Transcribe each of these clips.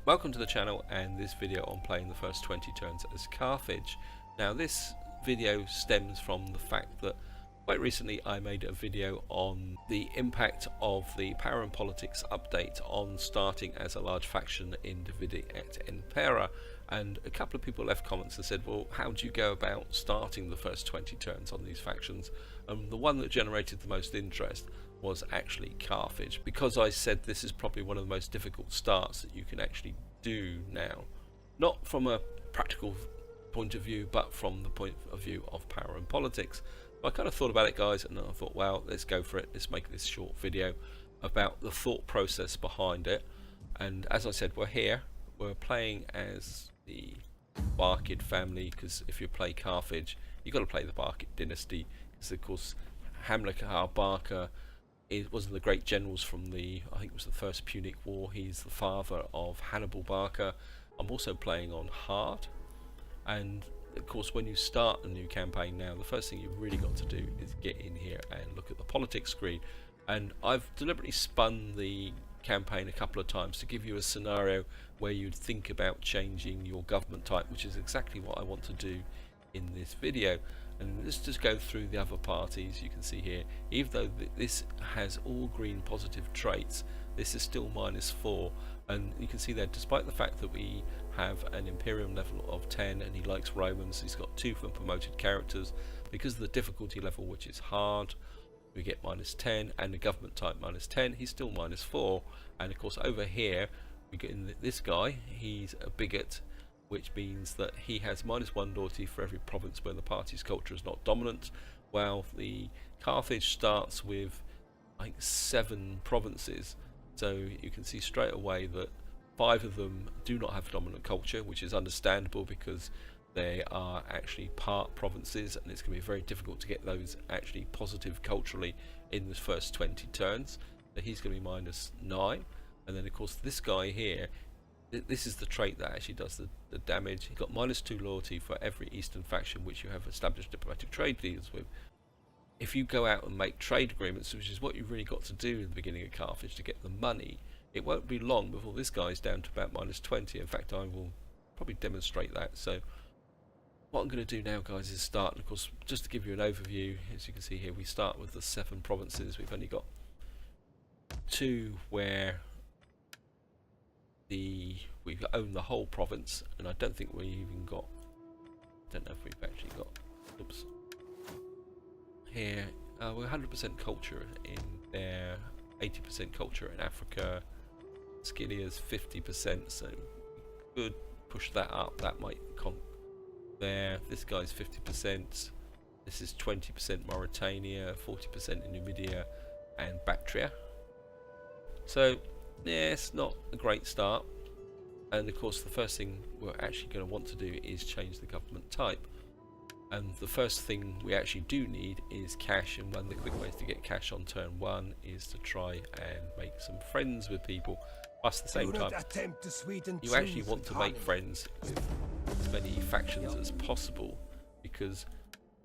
Welcome to the channel and this video on playing the first 20 turns as Carthage. Now this video stems from the fact that quite recently I made a video on the impact of the power and politics update on starting as a large faction in Et Impera, and a couple of people left comments and said, well, how do you go about starting the first 20 turns on these factions? And the one that generated the most interest was actually Carthage, because I said this is probably one of the most difficult starts that you can actually do now, not from a practical point of view but from the point of view of power and politics. I kind of thought about it, guys, and I thought, well, let's go for it. Let's make this short video about the thought process behind it. And as I said, we're playing as the Barcid family, because if you play Carthage you've got to play the Barcid dynasty, because of course Hamilcar Barca wasn't the great generals from the, I think it was the first Punic War. He's the father of Hannibal Barca. I'm also playing on hard, and of course when you start a new campaign now, the first thing you've really got to do is get in here and look at the politics screen. And I've deliberately spun the campaign a couple of times to give you a scenario where you'd think about changing your government type, which is exactly what I want to do in this video. And let's just go through the other parties. You can see here, even though this has all green positive traits, this is still -4, and you can see there, despite the fact that we have an Imperium level of 10 and he likes Romans, he's got 2 for promoted characters. Because of the difficulty level, which is hard, we get -10, and the government type -10, he's still -4. And of course over here we get in this guy, he's a bigot, which means that he has -1 loyalty for every province where the party's culture is not dominant, while the Carthage starts with, I think, 7 provinces. So you can see straight away that 5 of them do not have dominant culture, which is understandable because they are actually part provinces, and it's going to be very difficult to get those actually positive culturally in the first 20 turns. So he's going to be -9, and then of course this guy here, this is the trait that actually does the damage. He's got -2 loyalty for every eastern faction which you have established diplomatic trade deals with. If you go out and make trade agreements, which is what you've really got to do in the beginning of Carthage to get the money, it won't be long before this guy's down to about -20. In fact, I will probably demonstrate that. So what I'm going to do now, guys, is start. And of course, just to give you an overview, as you can see here, we start with the 7 provinces. We've only got 2 where we own the whole province, and I don't think we even got, don't know if we've actually got, oops, here we're 100% culture in there, 80% culture in Africa, Skilia's 50%, so we could push that up. That might there. This guy's 50%, this is 20% Mauritania, 40% in Numidia and Bactria. So yeah, it's not a great start. And of course the first thing we're actually going to want to do is change the government type, and the first thing we actually do need is cash. And one of the quick ways to get cash on turn 1 is to try and make some friends with people. Plus at the same time, you actually want to make friends with as many factions as possible, because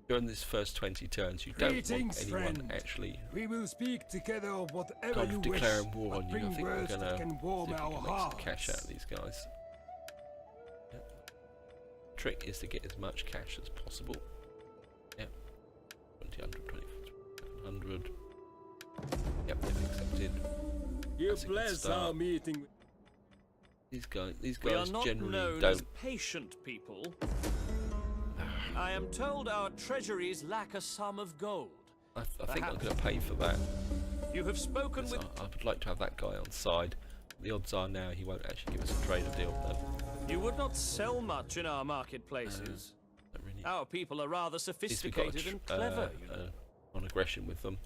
during this first 20 turns you don't want anyone actually kind of declaring war on you. I think we're going to make some cash out of these guys. Trick is to get as much cash as possible. Yep, 20, 100. Yep, they've accepted. You bless our meeting. These guys not generally known don't. As patient people. I am told our treasuries lack a sum of gold. I think I'm going to pay for that. You have spoken with. I would like to have that guy on side. The odds are now he won't actually give us a trader deal. No. You would not sell much in our marketplaces. Really. Our people are rather sophisticated and clever. On aggression with them.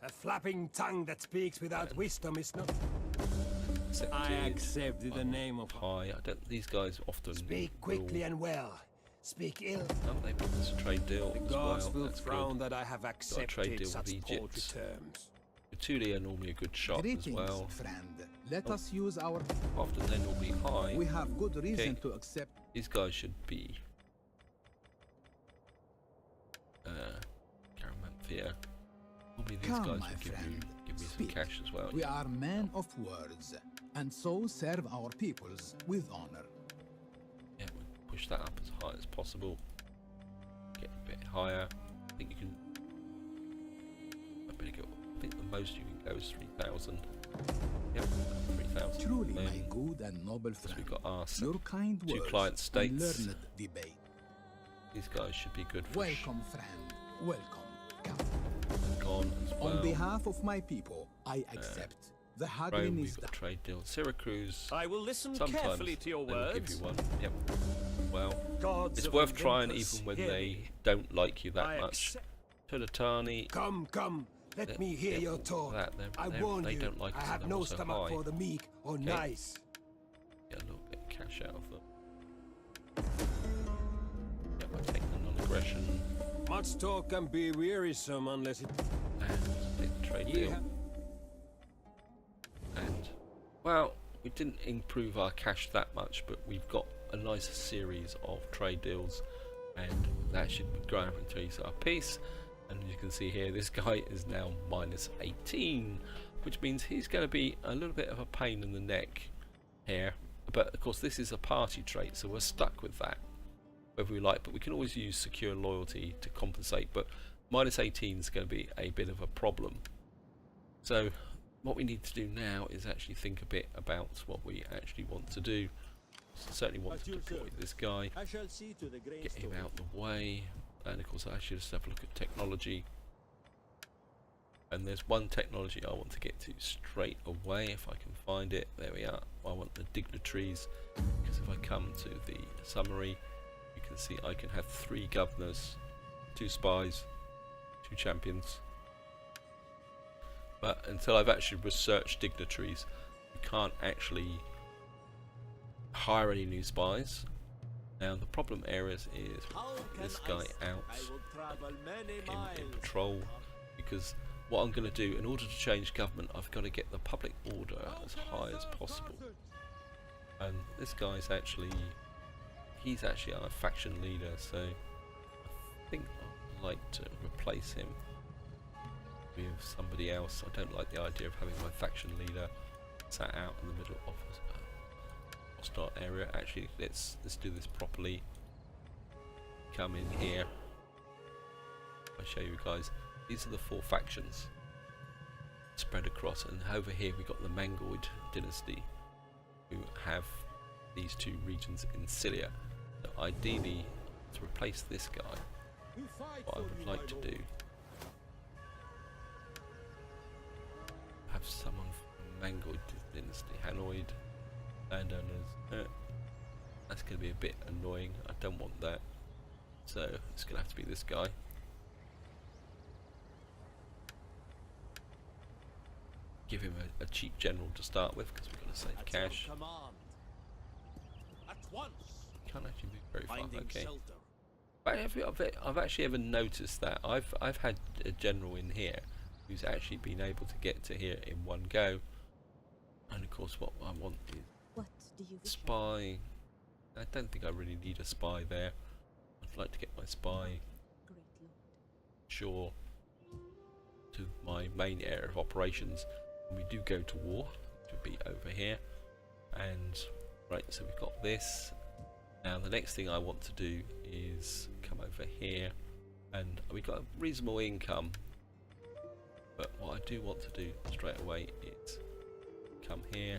A flapping tongue that speaks without wisdom is not. I accept the name of high. These guys often speak quickly and well. Speak ill. Oh, they put us a trade deal the as gods well. will That's frown good. that I have accepted trade deal such with paltry Egypt. terms. Etuli are normally a good shot as well. Friend. Let us use our. Often they're normally high. We have good reason to accept. These guys should be Caramanthea. Probably these guys will give me some cash as well. We are men of words. and so serve our peoples with honor. Yeah, we'll push that up as high as possible. Get a bit higher. I think you can. I think the most you can go is 3,000. Yep, 3,000. Truly, my good and noble friend, we've got our your kind two words client states. and learned debate. These guys should be good for Welcome, friend. Welcome. Come. gone as well. On behalf of my people, I accept. The Rome, haggling we've is got a done. trade deal. Syracuse, I will listen sometimes carefully to your they will give words. you one. Yep. Well, Gods it's of worth trying Olympus, even when hear they me. don't like you that I much. accept. Tulatani, Come, come. Let me hear your talk. I warn they you, don't like I us, have they're no also stomach high. for the meek or Okay. nice. Get a little bit of cash out of them. Yep, I take the non-aggression Much talk can be wearisome unless it... and take the trade deal. And, well, we didn't improve our cash that much, but we've got a nice series of trade deals, and that should be growing into our peace. And you can see here, this guy is now minus 18, which means he's going to be a little bit of a pain in the neck here. But of course, this is a party trait, so we're stuck with that, whether we like. But we can always use secure loyalty to compensate. But minus 18 is going to be a bit of a problem. So what we need to do now is actually think a bit about what we actually want to do. Certainly want to deploy this guy, I shall see to the great get him story. out the way, and of course I should just have a look at technology. And there's one technology I want to get to straight away if I can find it. There we are. I want the Dignitaries, because if I come to the summary, you can see I can have 3 governors, 2 spies, 2 champions. But until I've actually researched Dignitaries, you can't actually hire any new spies. Now the problem areas is this guy out in patrol, because what I'm going to do in order to change government, I've got to get the public order as high as possible. And this guy's actually, he's actually our faction leader, so I think I'd like to replace him with somebody else. I don't like the idea of having my faction leader sat out in the middle of a hostile area. Actually, let's do this properly. Come in here. I'll show you guys. These are the 4 factions spread across, and over here we've got the Mangoid dynasty, who have these 2 regions in Syria. So ideally, to replace this guy, what I would like to do, have someone from the Mangoid dynasty, Hanoid landowners. That's going to be a bit annoying. I don't want that, so it's going to have to be this guy. Give him a cheap general to start with, because we're going to save cash. At once. Can't actually move very far. Finding Okay. shelter. I've actually ever noticed that I've had a general in here who's actually been able to get to here in one go. And of course, what I want is What do you wish? spy. I don't think I really need a spy there. I'd like to get my spy Great Lord. shore to my main area of operations. When we do go to war, it would be over here. And right, so we've got this. Now the next thing I want to do is come over here, and we've got a reasonable income, but what I do want to do straight away is come here,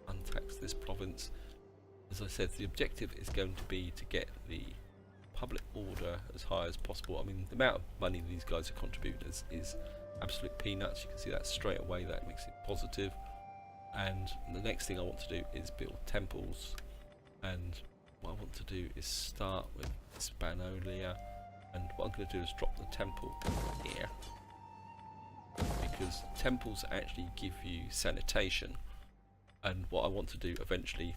untax this province. As I said, the objective is going to be to get the public order as high as possible. I mean, the amount of money these guys are contributing is absolute peanuts. You can see that straight away. That makes it positive. And the next thing I want to do is build temples, and what I want to do is start with Hispanolia, and what I'm going to do is drop the temple here, because temples actually give you sanitation, and what I want to do eventually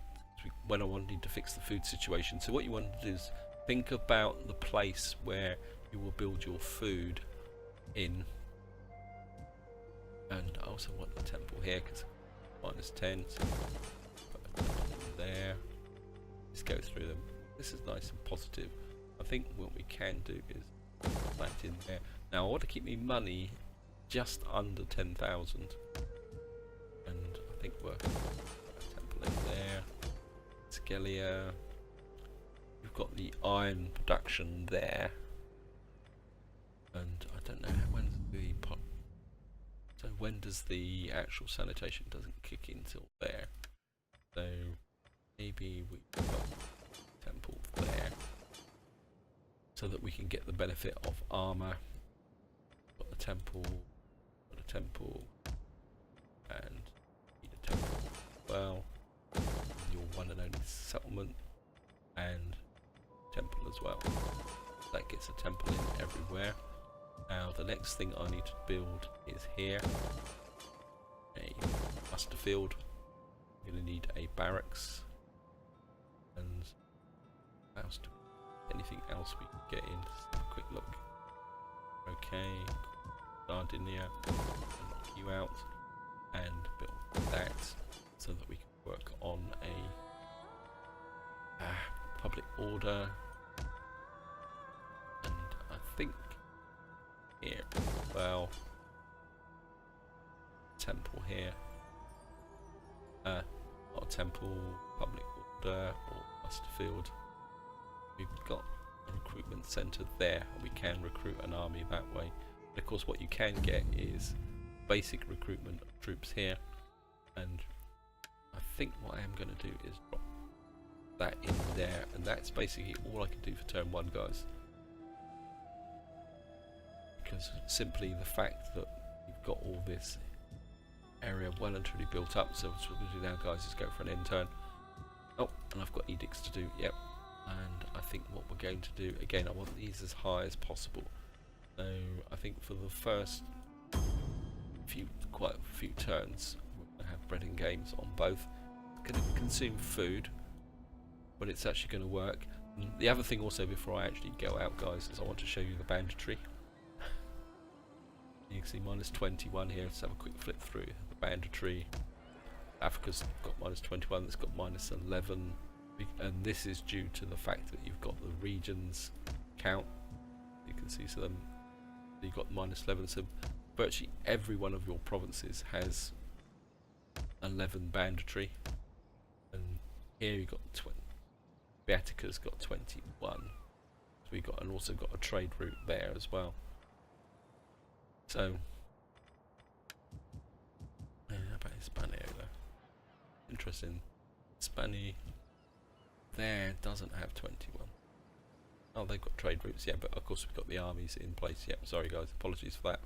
when I need to fix the food situation. So what you want to do is think about the place where you will build your food in, and I also want the temple here because -10, so put a temple there. Let's go through them. This is nice and positive. I think what we can do is put that in there. Now I want to keep me money just under 10,000, and I think we're Scalia. You've got the iron production there, and I don't know when the so when does the actual sanitation doesn't kick in till there. So maybe we've got a temple there, so that we can get the benefit of armor. Got a temple, and need a temple as well. Your one and only settlement, and temple as well. That gets a temple in everywhere. Now the next thing I need to build is here a muster field. I'm going to need a barracks, and anything else we can get in. Just have a quick look. Okay, Sardinia, knock you out, and build that so that we can work on a public order. And I think here, well, temple here, not a temple, public order, or muster field. We've got a recruitment centre there, and we can recruit an army that way. But of course, what you can get is basic recruitment of troops here, and I think what I am going to do is drop that in there, and that's basically all I can do for turn 1, guys. Because simply the fact that you've got all this area well and truly built up. So what we're going to do now, guys, is go for an end turn. Oh, and I've got edicts to do, yep. And I think what we're going to do, again, I want these as high as possible. So I think for the first quite a few turns, we're going to have bread and games on both. It's going to consume food, but it's actually going to work. And the other thing also, before I actually go out, guys, is I want to show you the banditry. You can see minus 21 here. Let's have a quick flip through the banditry. Africa's got minus 21, it's got minus 11, and this is due to the fact that you've got the regions count. You can see some. You've got minus 11, so virtually every one of your provinces has 11 banditry, and here you've got 20. Beatica's got 21. So we got, and also got a trade route there as well. So, yeah, how about Hispaniola? Interesting. Hispania there doesn't have 21. Oh, they've got trade routes, yeah, but of course we've got the armies in place. Yep, sorry guys, apologies for that.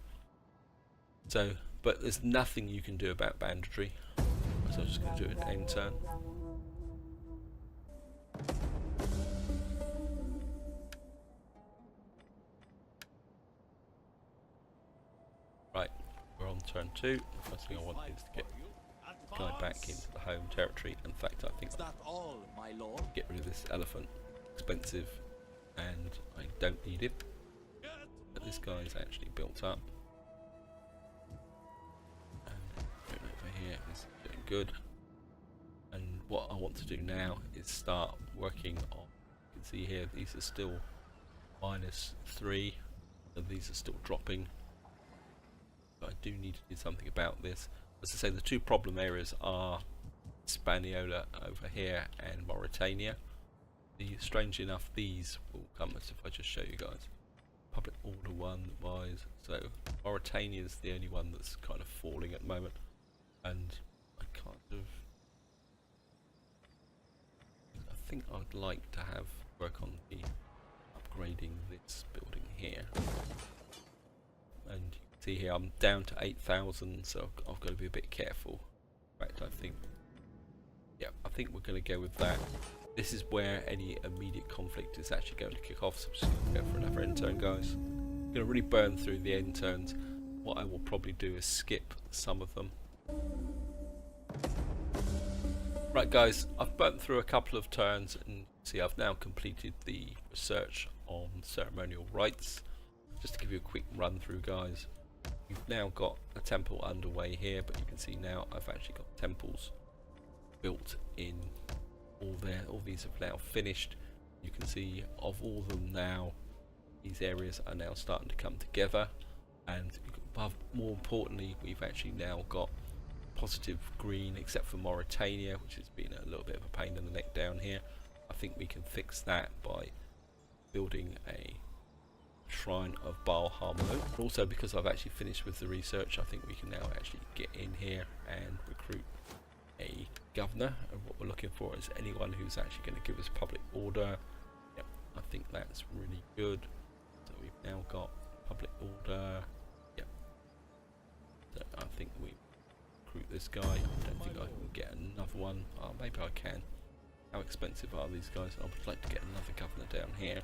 So, but there's nothing you can do about banditry. So I'm just going to do an end turn. Right, we're on turn 2. The first thing I want is to get the guy back into the home territory. In fact, I think I'll get rid of this elephant. Expensive, and I don't need it. But this guy's actually built up. And over here is doing good. And what I want to do now is start working on, you can see here, these are still minus 3, so these are still dropping. But I do need to do something about this. As I say, the two problem areas are Hispaniola over here and Mauritania. Strangely enough, these will come as if I just show you guys. Public order 1 wise, so Mauritania is the only one that's kind of falling at the moment, and I think I'd like to have work on the upgrading this building here. And you can see here I'm down to 8,000, so I've got to be a bit careful. In fact, I think we're going to go with that. This is where any immediate conflict is actually going to kick off, so I'm just going to go for another end turn, guys. I'm going to really burn through the end turns. What I will probably do is skip some of them. Right guys, I've burnt through a couple of turns, and see I've now completed the research on ceremonial rites. Just to give you a quick run through, guys. You've now got a temple underway here, but you can see now I've actually got temples built in. All these have now finished. You can see of all of them now, these areas are now starting to come together, and more importantly, we've actually now got positive green, except for Mauritania, which has been a little bit of a pain in the neck down here. I think we can fix that by building a shrine of Baal Harmon. Also, because I've actually finished with the research, I think we can now actually get in here and recruit a governor. And what we're looking for is anyone who's actually going to give us public order. Yep, I think that's really good. So we've now got public order. Yep. So I think we recruit this guy. I don't think I can get another one. Oh, maybe I can. How expensive are these guys? I would like to get another governor down here.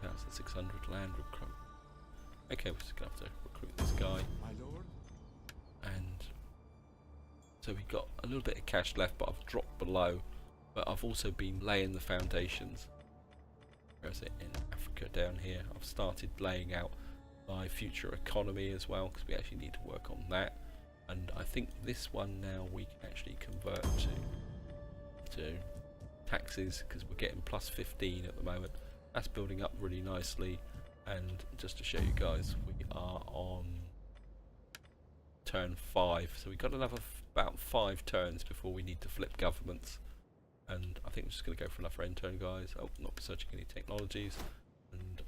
1,600 land recruit. Okay, we're just gonna have to recruit this guy. My lord. And so we've got a little bit of cash left, but I've dropped below. But I've also been laying the foundations. Where is it? In Africa down here. I've started laying out my future economy as well, because we actually need to work on that. And I think this one now we can actually convert to taxes, because we're getting plus 15 at the moment. That's building up really nicely. And just to show you guys, we are on turn 5, so we've got another about 5 turns before we need to flip governments. And I think we're just going to go for another end turn, guys. Oh, not researching any technologies. And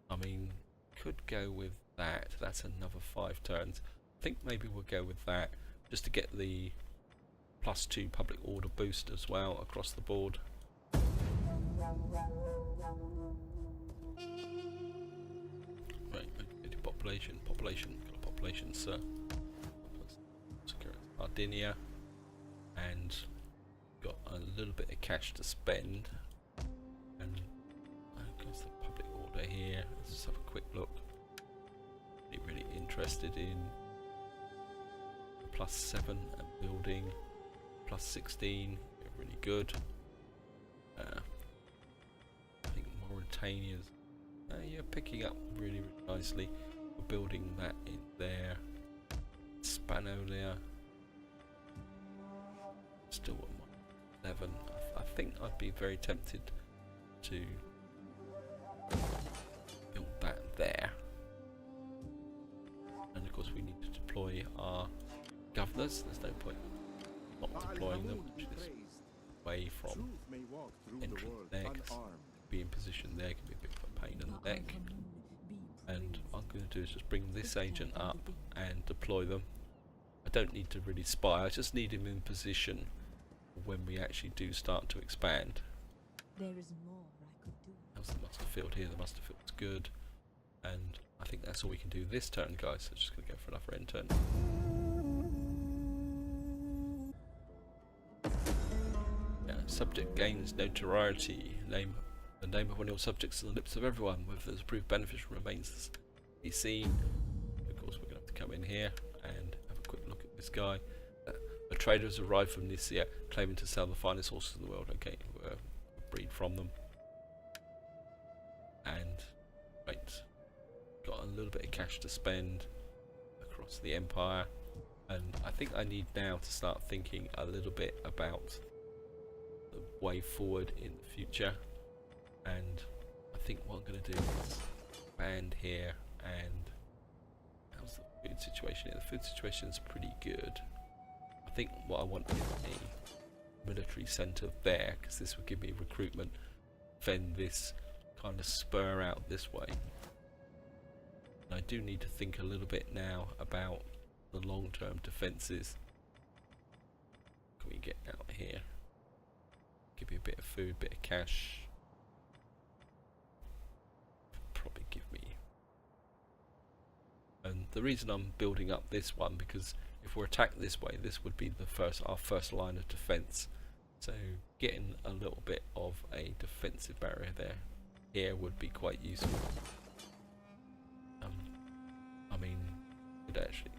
I mean, could go with that. That's another 5 turns. I think maybe we'll go with that just to get the +2 public order boost as well across the board. Right, population, got a population, sir. Sardinia, and got a little bit of cash to spend. And got the public order here. Let's just have a quick look. Really interested in +7 and building, +16, really good. I think Mauritania's yeah, picking up really, really nicely. We're building that in there. Spanolia still at 11. I think I'd be very tempted to build that there. And of course we need to deploy our governors. There's no point not deploying them, which is away from entrance there, because be in position there can be a bit of a pain in the neck. And what I'm going to do is just bring this agent up and deploy them. I don't need to really spy, I just need him in position when we actually do start to expand. There is more I could do. How's the muster field here? The muster field's good. And I think that's all we can do this turn, guys. So just going to go for another end turn. Yeah, subject gains notoriety. The name of one of your subjects on the lips of everyone. Whether there's approved beneficial remains to be seen. Of course, we're going to have to come in here and have a quick look at this guy. A trader has arrived from Nicaea, claiming to sell the finest horses in the world. Okay, we'll breed from them. And right, got a little bit of cash to spend across the empire, and I think I need now to start thinking a little bit about the way forward in the future. And I think what I'm going to do is expand here. And how's the food situation here? The food situation is pretty good. I think what I want is a military centre there, because this will give me recruitment, then this kind of spur out this way. And I do need to think a little bit now about the long-term defences. Can we get out here? Give me a bit of food, bit of cash. Probably give me. And the reason I'm building up this one, because if we're attacked this way, this would be our first line of defence. So getting a little bit of a defensive barrier there here would be quite useful. I mean, could actually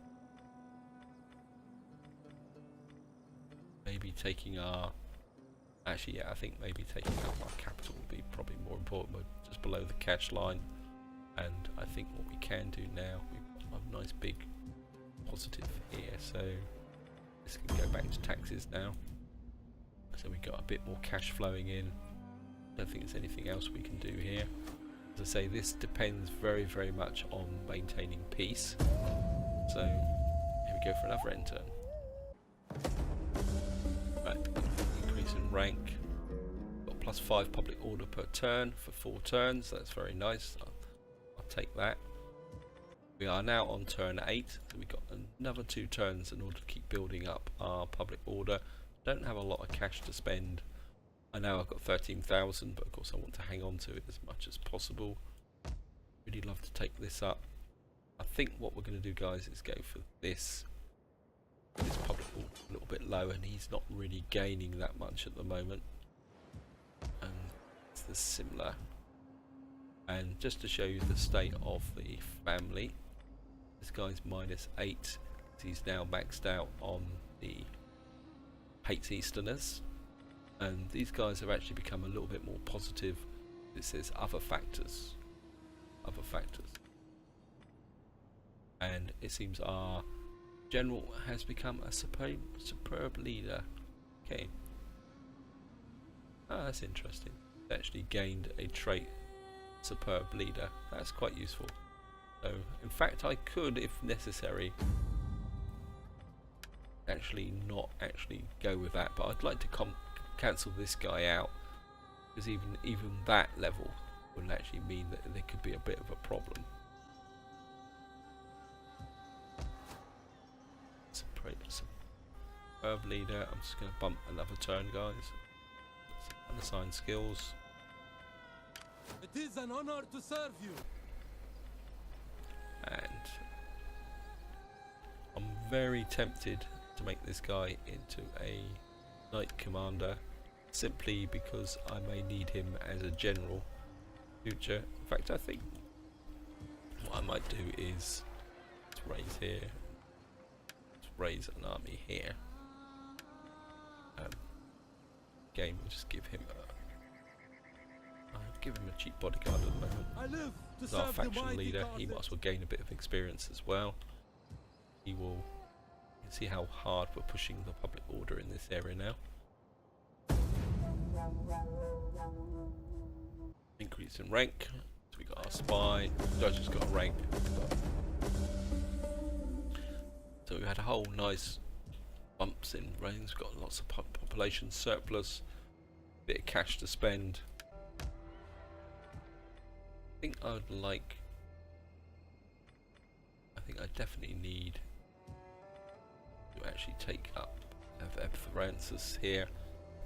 maybe taking our I think maybe taking out our capital would be probably more important. We're just below the cash line, and I think what we can do now, we've got a nice big positive here, so this can go back to taxes now. So we've got a bit more cash flowing in. Don't think there's anything else we can do here. As I say, this depends very, very much on maintaining peace. So here we go for another end turn. Right, increase in rank. Got +5 public order per turn for 4 turns. That's very nice. I'll take that. We are now on turn 8. So we've got another 2 turns in order to keep building up our public order. Don't have a lot of cash to spend. I know I've got 13,000, but of course I want to hang on to it as much as possible. Really love to take this up. I think what we're going to do, guys, is go for this. This public order a little bit low, and he's not really gaining that much at the moment. And it's the similar. And just to show you the state of the family, this guy's -8. He's now maxed out on the hates Easterners, and these guys have actually become a little bit more positive. It says other factors, and it seems our general has become a superb leader. Okay, that's interesting. Actually gained a trait, superb leader. That's quite useful. So in fact I could, if necessary, actually not actually go with that, but I'd like to cancel this guy out, because even that level would actually mean that there could be a bit of a problem. Superb leader. I'm just going to bump another turn, guys. Unassigned skills. It is an honor to serve you. And I'm very tempted to make this guy into a knight commander, simply because I may need him as a general future. In fact, I think what I might do is let's raise here, let's raise an army here. Game will just give him a cheap bodyguard at the moment. I live to As our serve the faction mighty leader, he Carthage. might as well gain a bit of experience as well. He will. You can see how hard we're pushing the public order in this area now. Increase in rank. So we got our spy. Judge has got a rank. So we had a whole nice bumps in ranks. We've got lots of population surplus. Bit of cash to spend. I think I definitely need to actually take up Francis here,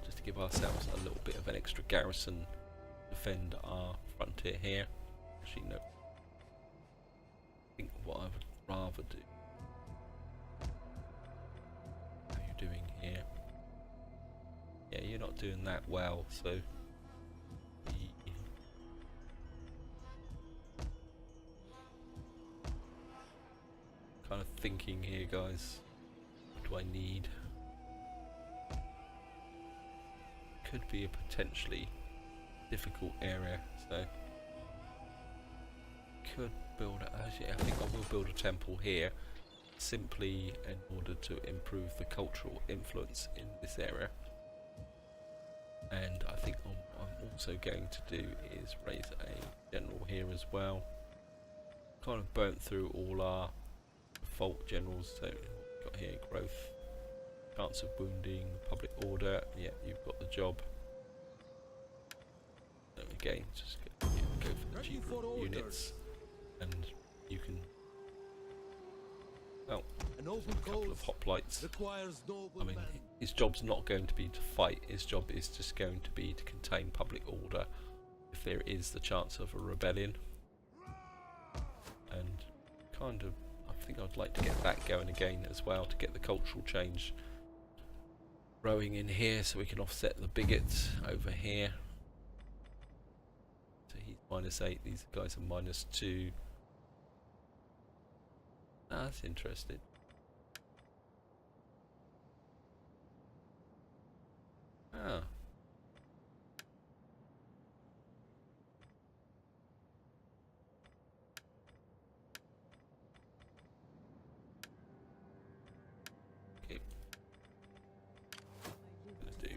just to give ourselves a little bit of an extra garrison, defend our frontier here. Actually, no. I think what I would rather do. How are you doing here? Yeah, you're not doing that well, so. Kind of thinking here, guys. What do I need? Could be a potentially difficult area, so could build. Actually, I think I will build a temple here, simply in order to improve the cultural influence in this area. And I think what I'm also going to do is raise a general here as well. Kind of burnt through all our default generals, so we've got here growth, chance of wounding, public order. Yeah, you've got the job. So again, just go for the cheaper units, and you can. Well, An open a couple of hoplites. requires noble I mean, men. his job's not going to be to fight. His job is just going to be to contain public order if there is the chance of a rebellion. And kind of, I think I'd like to get that going again as well, to get the cultural change growing in here, so we can offset the bigots over here. So he's -8, these guys are -2. That's interesting. Ah. Okay. Gonna do.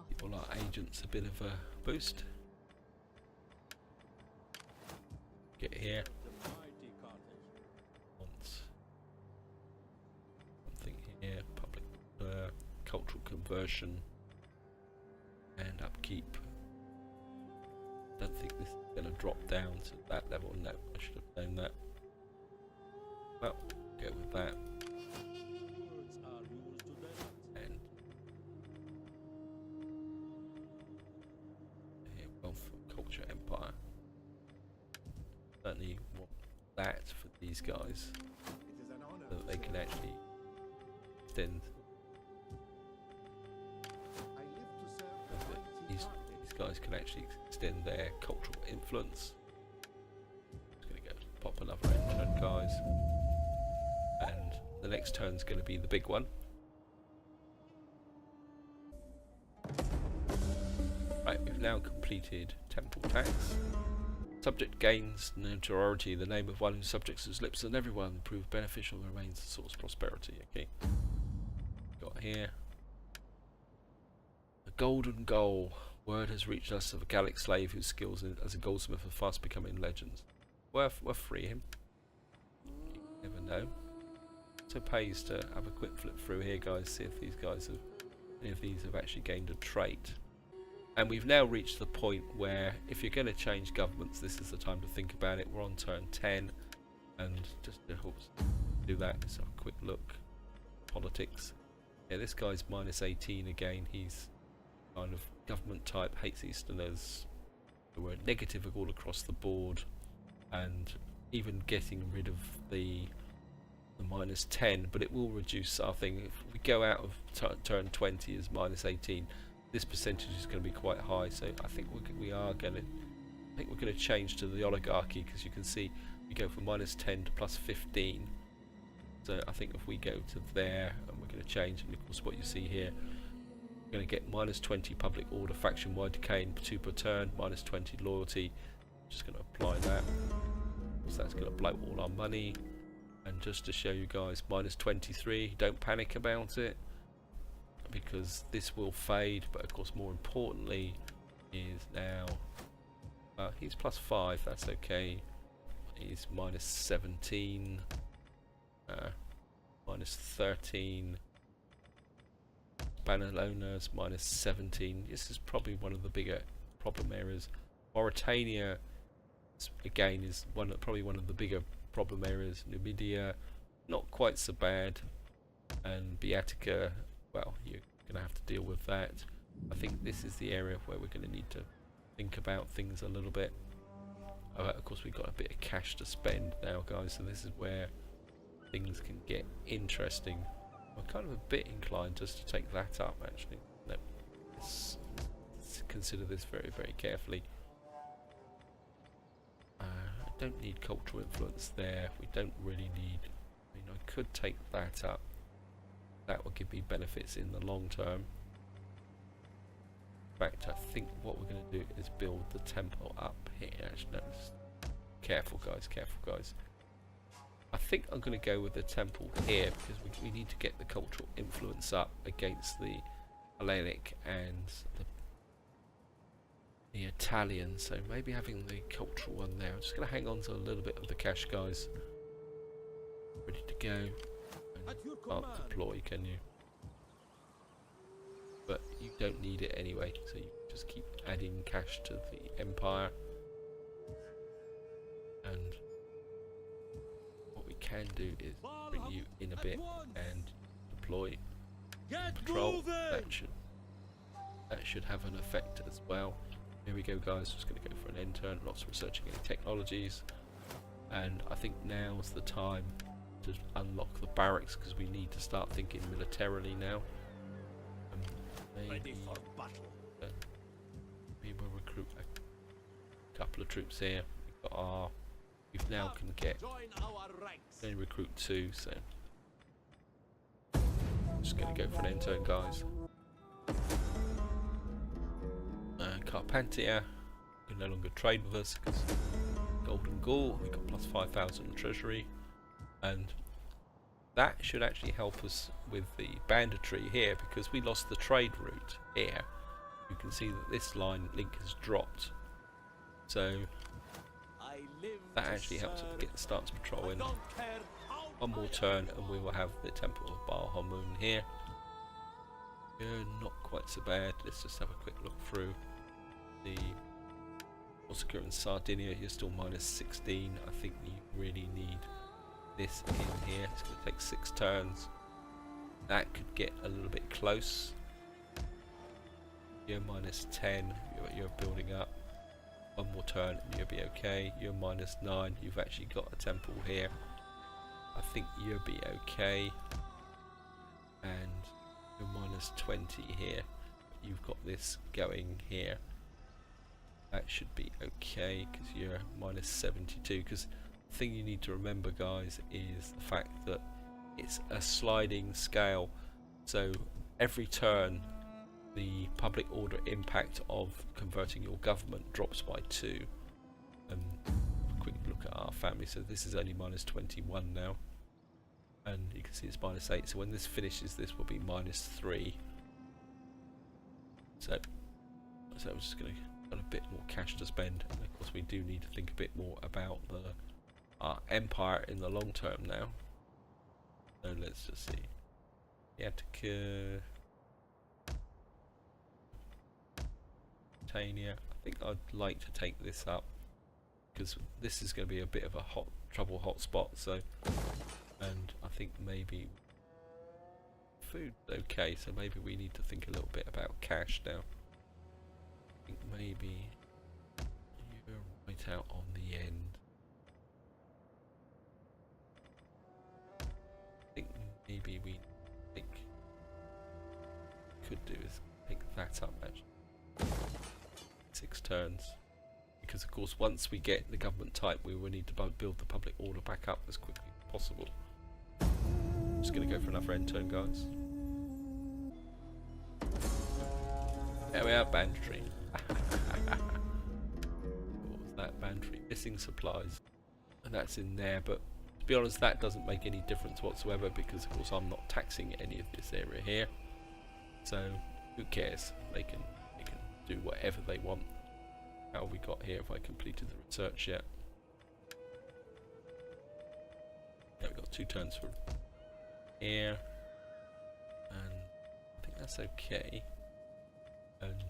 Give all our agents a bit of a boost. Get here. The mighty Carthage. Once. conversion and upkeep. Don't think this is going to drop down to that level. No, I should have known that. Well, go with that. And here, wealth, culture, empire. Certainly want that for these guys, so that they can actually extend. These guys can actually extend their cultural influence. Just gonna go pop another end turn, guys, and the next turn's going to be the big one. Right, we've now completed temple tax. Subject gains notoriety. The name of one whose subjects is lips and everyone prove beneficial and remains the source of prosperity. Okay. Got here. The golden goal. Word has reached us of a Gallic slave whose skills as a goldsmith are fast becoming legends. Worth free him. You never know. So it pays to have a quick flip through here, guys. See if these guys have, any of these have actually gained a trait. And we've now reached the point where if you're going to change governments, this is the time to think about it. We're on turn 10, and just to do that, let's have a quick look. Politics. Yeah, this guy's minus 18 again. He's kind of government type, hates Easterners. We're negative all across the board, and even getting rid of the minus 10, but it will reduce our thing. If we go out of turn 20 as minus 18, this percentage is going to be quite high, so I think we're going to change to the oligarchy, because you can see we go from minus 10 to plus 15. So I think if we go to there, and we're going to change, and of course what you see here, we're going to get minus 20 public order, faction wide decay, 2 per turn, minus 20 loyalty. Just going to apply that. So that's going to blow all our money. And just to show you guys, minus 23. Don't panic about it, because this will fade, but of course more importantly is now he's plus 5, that's okay. He's minus 17, minus 13. Banalona's minus 17. This is probably one of the bigger problem areas. Mauritania again is probably one of the bigger problem areas. Numidia, not quite so bad, and Beatica, well, you're going to have to deal with that. I think this is the area where we're going to need to think about things a little bit. Of course, we've got a bit of cash to spend now, guys, so this is where things can get interesting. I'm kind of a bit inclined just to take that up, actually. No, let's consider this very, very carefully. I don't need cultural influence there. We don't really need. I mean, I could take that up. That will give me benefits in the long term. In fact, I think what we're going to do is build the temple up here. Actually, no, careful, guys. Careful, guys. I think I'm going to go with the temple here, because we need to get the cultural influence up against the Hellenic and the Italian, so maybe having the cultural one there. I'm just going to hang on to a little bit of the cash, guys. Ready to go. And you can't deploy, can you? But you don't need it anyway, so you just keep adding cash to the empire. And what we can do is bring you in a bit and deploy patrol. That should have an effect as well. Here we go, guys. Just going to go for an intern. Lots of researching any technologies, and I think now's the time to unlock the barracks, because we need to start thinking militarily now. Ready for battle. We will recruit a couple of troops here. We've now can get. Only recruit 2, so just going to go for an intern, guys. Carpantia can no longer trade with us because Golden Gaul, we got plus 5,000 in treasury, and that should actually help us with the banditry here, because we lost the trade route here. You can see that this line link has dropped, so that actually helps us get the stance patrol in. One more turn and we will have the Temple of Baal Hamun here. Yeah, not quite so bad. Let's just have a quick look through the Corsica and Sardinia. You're still minus 16. I think you really need this in here. It's going to take 6 turns. That could get a little bit close. You're minus 10. You're building up. One more turn and you'll be okay. You're minus 9. You've actually got a temple here. I think you'll be okay. And you're minus 20 here. You've got this going here. That should be okay because you're minus 72. Because the thing you need to remember, guys, is the fact that it's a sliding scale. So every turn, the public order impact of converting your government drops by 2. A quick look at our family. So this is only minus 21 now. And you can see it's minus 8. So when this finishes, this will be minus 3. So I'm just going to got a bit more cash to spend. And of course, we do need to think a bit more about our empire in the long term now. So let's just see. Attica, Tania. I think I'd like to take this up because this is going to be a bit of a trouble hotspot. So, and I think maybe food okay. So maybe we need to think a little bit about cash now. I think maybe you're right out on the end. I think maybe we could do is pick that up actually. 6 turns. Because of course once we get the government type we will need to build the public order back up as quickly as possible. I'm just going to go for another end turn, guys. There we are, Banditry. What was that? Banditry. Missing supplies. And that's in there, but to be honest that doesn't make any difference whatsoever because of course I'm not taxing any of this area here. So who cares? They can do whatever they want. How have we got here? Have I completed the research yet? Yeah, we've got 2 turns for here. And I think that's okay. And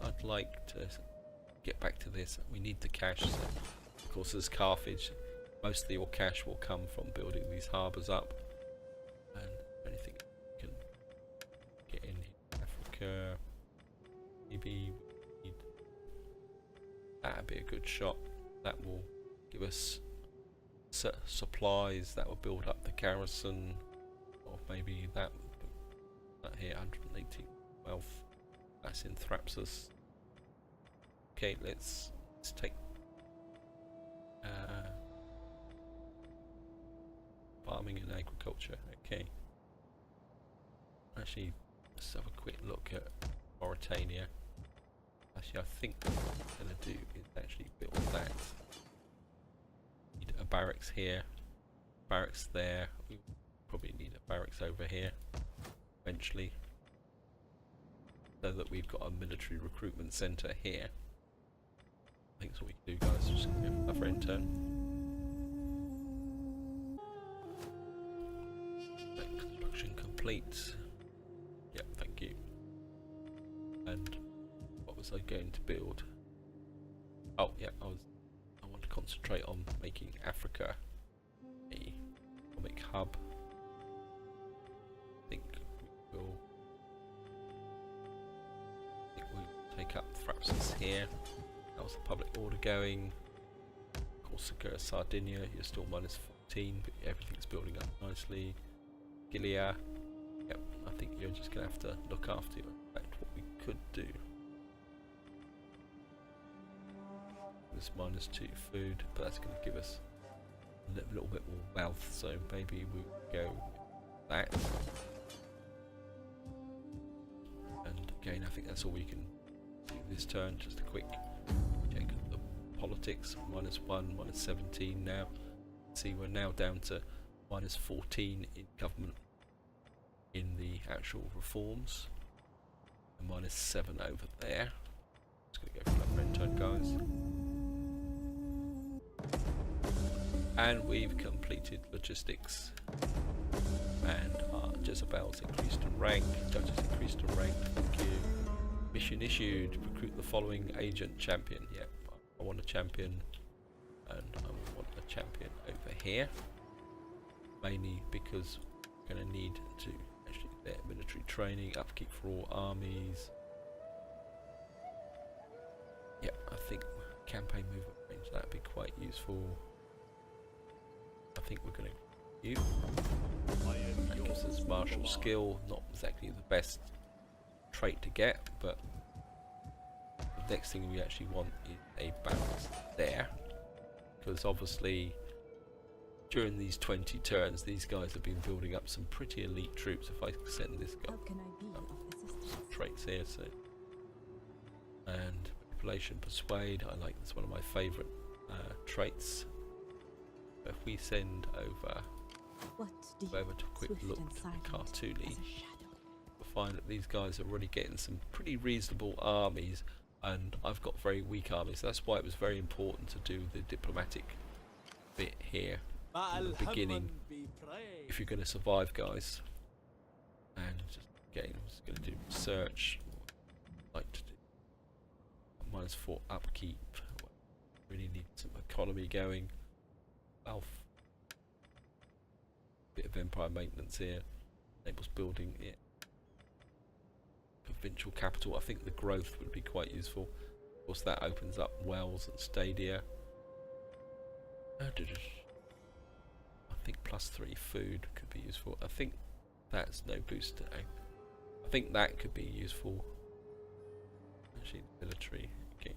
I'd like to get back to this. We need the cash. So of course as Carthage, most of your cash will come from building these harbours up. And anything you can get in here. Africa. Maybe we need, that'd be a good shot. That will give us supplies. That will build up the garrison. Or maybe that here, 118 wealth. That's in Thrapsus. Okay, let's take farming and agriculture. Okay. Actually, let's have a quick look at Mauritania. Actually, I think what I'm going to do is actually build that. Need a barracks here, barracks there. We probably need a barracks over here eventually, so that we've got a military recruitment centre here. I think that's what we can do, guys. Just going to go for another end turn. Construction complete. Yep, thank you. And what was I going to build? Oh yeah, I want to concentrate on making Africa a economic hub. I think we'll take up Thrapsus here. That was the public order going. Corsica, Sardinia, you're still minus 14, but everything's building up nicely. Gilead, yep, I think you're just going to have to look after you. In fact, what we could do is minus 2 food, but that's going to give us a little bit more wealth, so maybe we'll go with that. And again, I think that's all we can do this turn. Just a quick check of the politics. -1, -17 now. See, we're now down to -14 in government in the actual reforms, and -7 over there. Just gonna go for that red turn, guys. And we've completed logistics, and our Jezebel's increased in rank. Judges increased in rank. Thank you. Mission issued. Recruit the following agent champion. Yeah, I want a champion, and I want a champion over here. Mainly because we're going to need to actually get military training, upkeep for all armies. Yeah, I think campaign movement range, that'd be quite useful. I think we're going to you. That gives us martial skill, not exactly the best trait to get, but the next thing we actually want is a barracks there, because obviously during these 20 turns these guys have been building up some pretty elite troops. If I send this guy How can I be of assistance? some traits here, so and manipulation, persuade, I like, that's one of my favourite traits. But if we send over What do you over to a quick swift look and at the silent cartoony, as a shadow? we'll find that these guys are already getting some pretty reasonable armies, and I've got very weak armies. That's why it was very important to do the diplomatic bit here in the beginning if you're going to survive, guys. And just again, I'm just going to do research. Like to do -4 upkeep. Really need some economy going. Wealth. Bit of empire maintenance here. Enables building it. Provincial capital. I think the growth would be quite useful. Of course, that opens up wells and stadia. I think +3 food could be useful. I think that's no boost. I think that could be useful. Actually, military. Okay.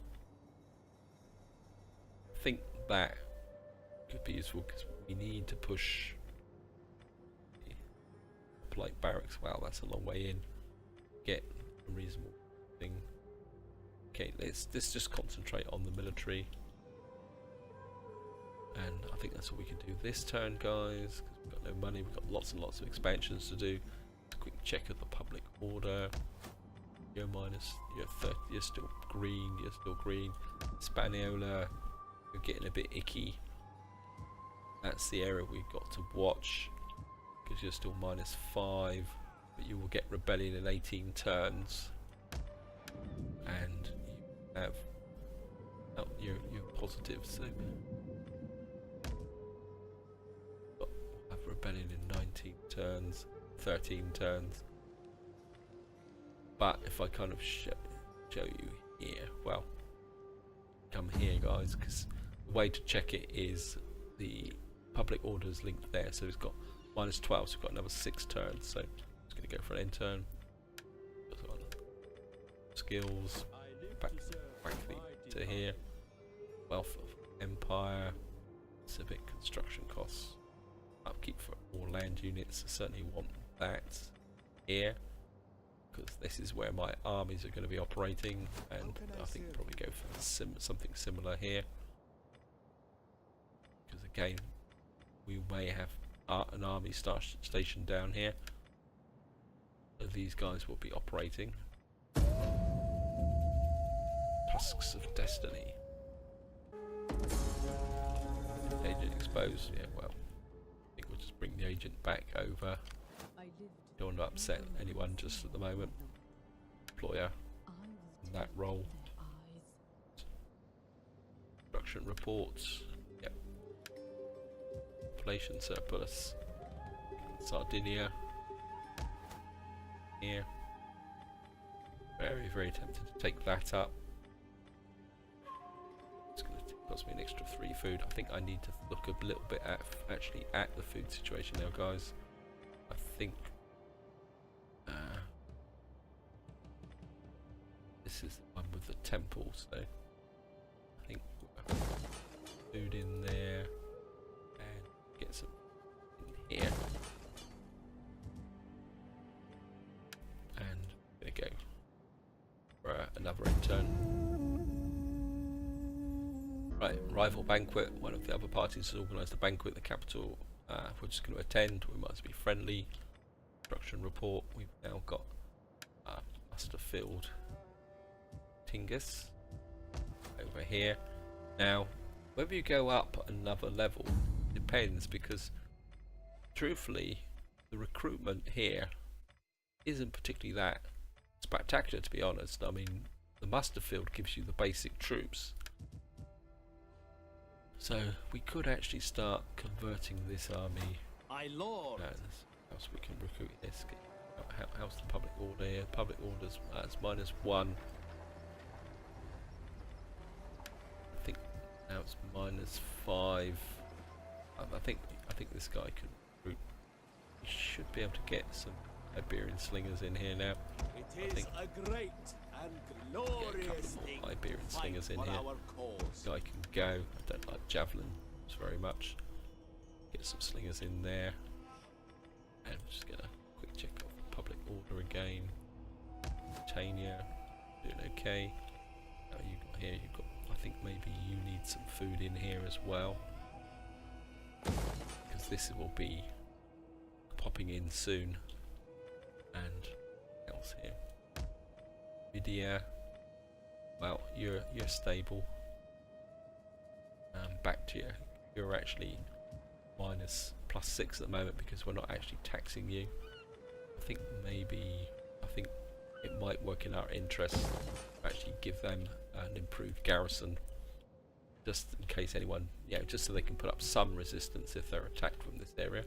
I think that could be useful because we need to push like barracks. Wow, that's a long way in. Get a reasonable thing. Okay, let's just concentrate on the military. And I think that's all we can do this turn, guys, because we've got no money. We've got lots and lots of expansions to do. A quick check of the public order. You're minus, you're 30, you're still green, you're still green. Hispaniola, you're getting a bit icky. That's the area we've got to watch, because you're still -5, but you will get rebellion in 18 turns. And you have you're positive, so have rebellion in 19 turns, 13 turns. But if I kind of show you here, well, come here, guys, because the way to check it is the public order is linked there, so it's got -12, so we've got another 6 turns. So I'm just going to go for an end turn. Skills, back to here. Wealth of empire, civic construction costs, upkeep for all land units. I certainly want that here, because this is where my armies are going to be operating, and I think probably go for something similar here, because again we may have an army stationed down here, so these guys will be operating. Tusks of Destiny. Agent exposed. Yeah, well, I think we'll just bring the agent back over. Don't want to upset anyone just at the moment. Employer in that role. Production reports. Yep. Inflation surplus. Sardinia. Here. Very, very tempted to take that up. It's going to cost me an extra 3 food. I think I need to look a little bit at actually at the food situation now, guys. I think this is the one with the temple, so I think we'll have food in there and get some in here. And there we go. For another return. Right, rival banquet. One of the other parties has organised a banquet at the capital. We're just going to attend. We must be friendly. Construction report. We've now got must have filled Tingus over here. Now, whether you go up another level depends, because truthfully, the recruitment here isn't particularly that spectacular, to be honest. I mean, the muster field gives you the basic troops, so we could actually start converting this army. My lord. How else we can recruit this? How's the public order here? Public orders, that's -1. I think now it's -5. I think this guy can recruit. He should be able to get some Iberian slingers in here now. It is a great and glorious thing. Iberian slingers in here. This guy can go. I don't like javelins very much. Get some slingers in there. And I'm just gonna quick check off the public order again. Britannia, doing okay. Oh, you got here. You've got. I think maybe you need some food in here as well, because this will be popping in soon. And what else here? Lydia. Well, you're stable. Back to you. You're actually +6 at the moment because we're not actually taxing you. I think it might work in our interest to actually give them an improved garrison, just in case anyone, just so they can put up some resistance if they're attacked from this area.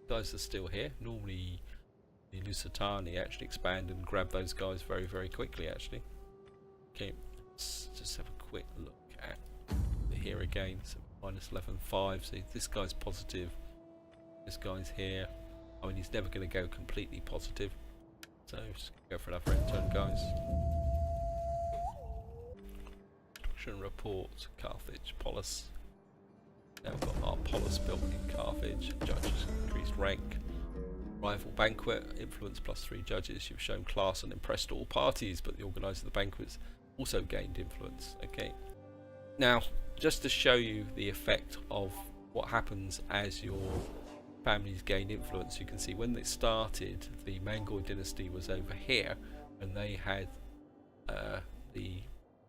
Guys are still here. Normally the Lusitani actually expand and grab those guys very, very quickly actually. Okay, let's just have a quick look at here again. So -11.5, so this guy's positive, this guy's here. I mean, he's never going to go completely positive, so just go for another end turn, guys. Construction report, Carthage, Polis. Now we've got our Polis built in Carthage. Judges increased rank. Rival banquet, influence +3 judges. You've shown class and impressed all parties, but the organizer of the banquets also gained influence. Okay. Now, just to show you the effect of what happens as your families gain influence, you can see when it started, the Mangoi dynasty was over here, and they had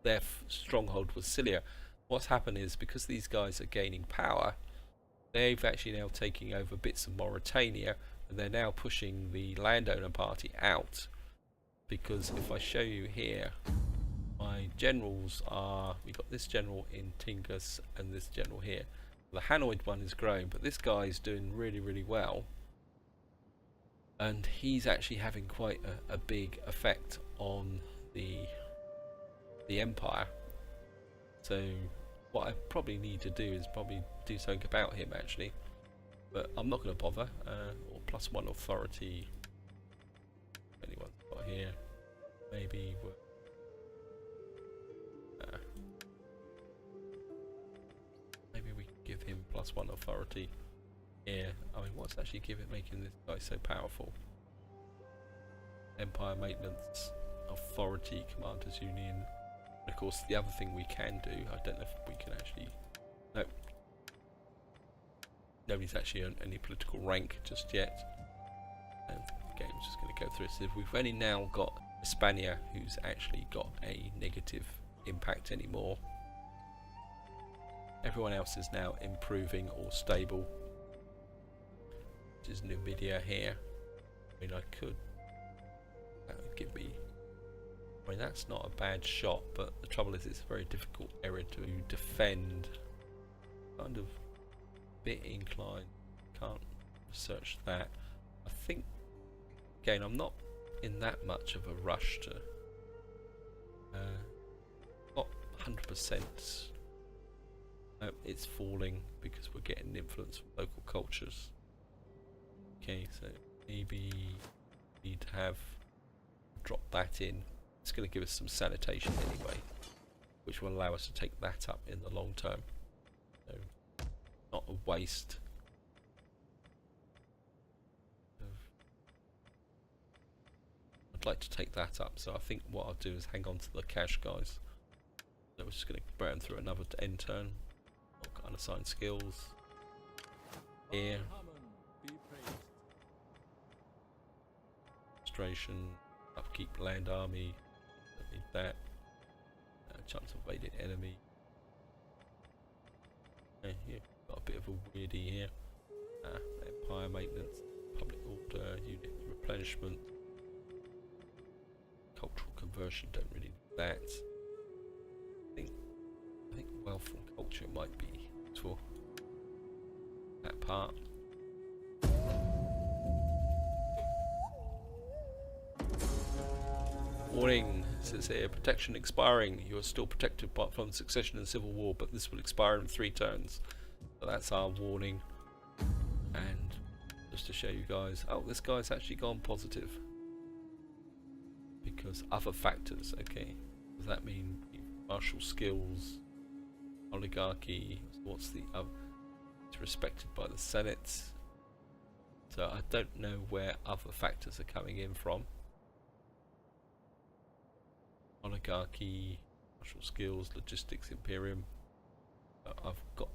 their stronghold was Cilia. What's happened is, because these guys are gaining power, they've actually now taking over bits of Mauritania, and they're now pushing the landowner party out. Because if I show you here, my generals are, we got this general in Tingus and this general here. The Hanoid one is growing, but this guy is doing really, really well, and he's actually having quite a big effect on the empire. So what I probably need to do is probably do something about him actually, but I'm not going to bother. Or +1 authority. Anyone's got here? Maybe. Maybe we can give him +1 authority here. I mean, what's actually making this guy so powerful? Empire maintenance, authority, commanders union. And of course, the other thing we can do, I don't know if we can actually. No. Nobody's actually earned any political rank just yet. And the game's just going to go through it. So we've only now got Hispania, who's actually got a negative impact anymore. Everyone else is now improving or stable, which is Numidia here. I mean, that would give me, I mean, that's not a bad shot, but the trouble is it's a very difficult area to defend. Kind of bit inclined, can't research that. I think, again, I'm not in that much of a rush to, not 100%. It's falling because we're getting influence from local cultures. Okay, so maybe we need to have drop that in. It's going to give us some sanitation anyway, which will allow us to take that up in the long term. So, not a waste. I'd like to take that up, so I think what I'll do is hang on to the cash, guys. So we're just going to burn through another end turn. Got unassigned skills here. Administration, upkeep, land army. Don't need that. Chance of evaded enemy. Okay, here got a bit of a weirdie here. Empire maintenance, public order, unit replenishment, cultural conversion. Don't really need that. I think wealth and culture might be useful. That part. Warning, it says here, protection expiring. You are still protected from succession and civil war, but this will expire in 3 turns. So that's our warning. And just to show you guys, oh, this guy's actually gone positive. Because other factors, okay. Does that mean martial skills, oligarchy, what's the other? It's respected by the Senate. So I don't know where other factors are coming in from. Oligarchy, martial skills, logistics, Imperium. I've got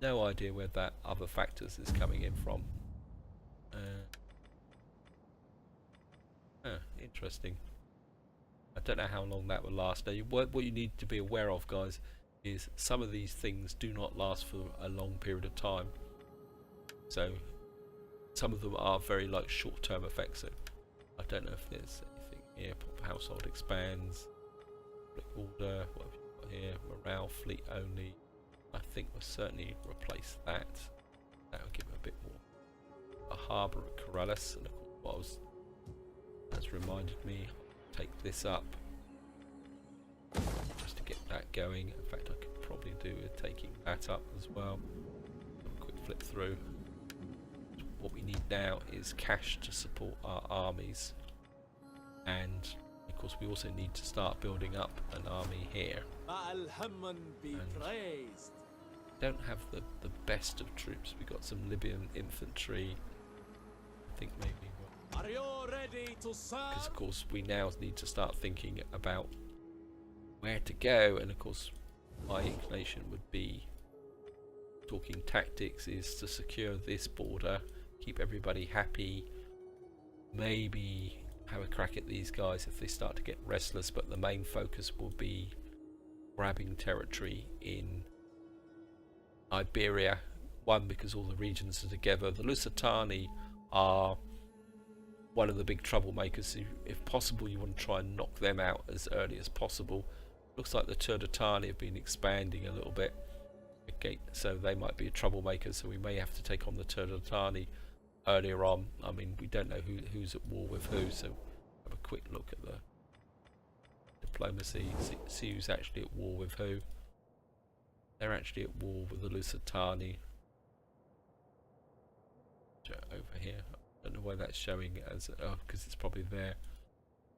no idea where that other factors is coming in from. Interesting. I don't know how long that will last. Now, what you need to be aware of, guys, is some of these things do not last for a long period of time. So some of them are very like short-term effects. So I don't know if there's anything here. Household expands, order, what have you got here? Morale, fleet only. I think we'll certainly replace that. That will give it a bit more. A harbour at Corellis, and of course, that's reminded me. Take this up just to get that going. In fact, I could probably do with taking that up as well. A quick flip through. What we need now is cash to support our armies, and of course we also need to start building up an army here. Don't have the best of troops. We've got some Libyan infantry. I think maybe. Are you ready to serve? Because of course we now need to start thinking about where to go, and of course my inclination would be, talking tactics, is to secure this border, keep everybody happy, maybe have a crack at these guys if they start to get restless, but the main focus will be grabbing territory in Iberia. One, because all the regions are together. The Lusitani are one of the big troublemakers, so if possible you want to try and knock them out as early as possible. Looks like the Turdetani have been expanding a little bit, okay, so they might be a troublemaker, so we may have to take on the Turdetani earlier on. I mean, we don't know who's at war with who, so have a quick look at the diplomacy, see who's actually at war with who. They're actually at war with the Lusitani over here. I don't know why that's showing as because it's probably there.